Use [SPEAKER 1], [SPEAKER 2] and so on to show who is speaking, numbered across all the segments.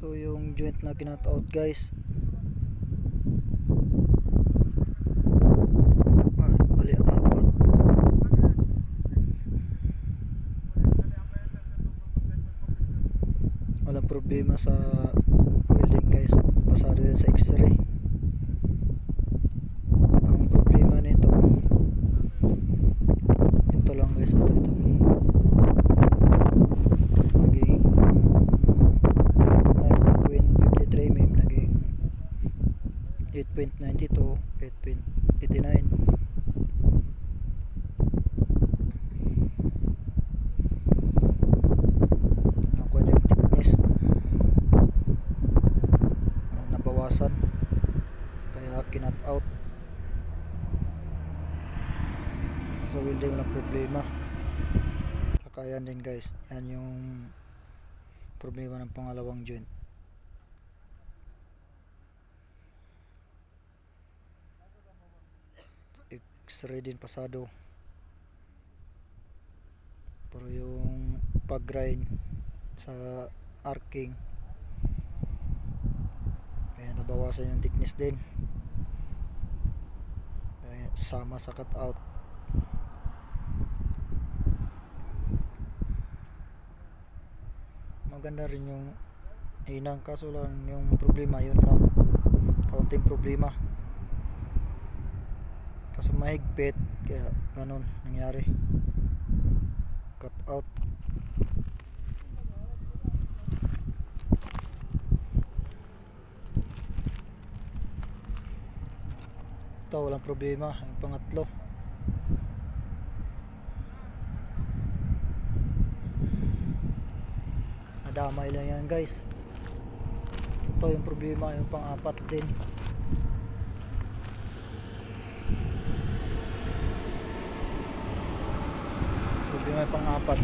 [SPEAKER 1] Ito yung joint na kinat out guys. Bali apat. Walang problema sa welding guys. Pasado yan sa x-ray. Ang problema nito, ito lang guys. Ito. Naging 9.53 mm naging 8.92, 8.89. Nakuha niyo yung thickness, nabawasan, kaya kinat out. Sa welding walang problema. Kakayan din guys. Yan yung problema ng pangalawang joint. X-ray din pasado, pero yung pag-grind sa arcing kaya nabawasan yung thickness din, kaya sama sa cut out. Maganda rin yung inang, kaso lang yung problema yun lang, kaunting problema kasi mahigpit, kaya ganun nangyari, cut out. Ito walang problema. Yung pangatlo, nadamay lang yan guys. Ito yung problema. Yung pang-apat din, problema yung pang-apat.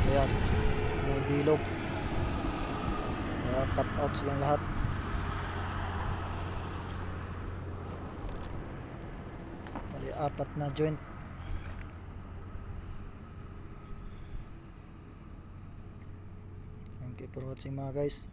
[SPEAKER 1] Ayan, may bilog, kaya cut out silang lahat. Bali apat na joint. Thank you for watching mga guys.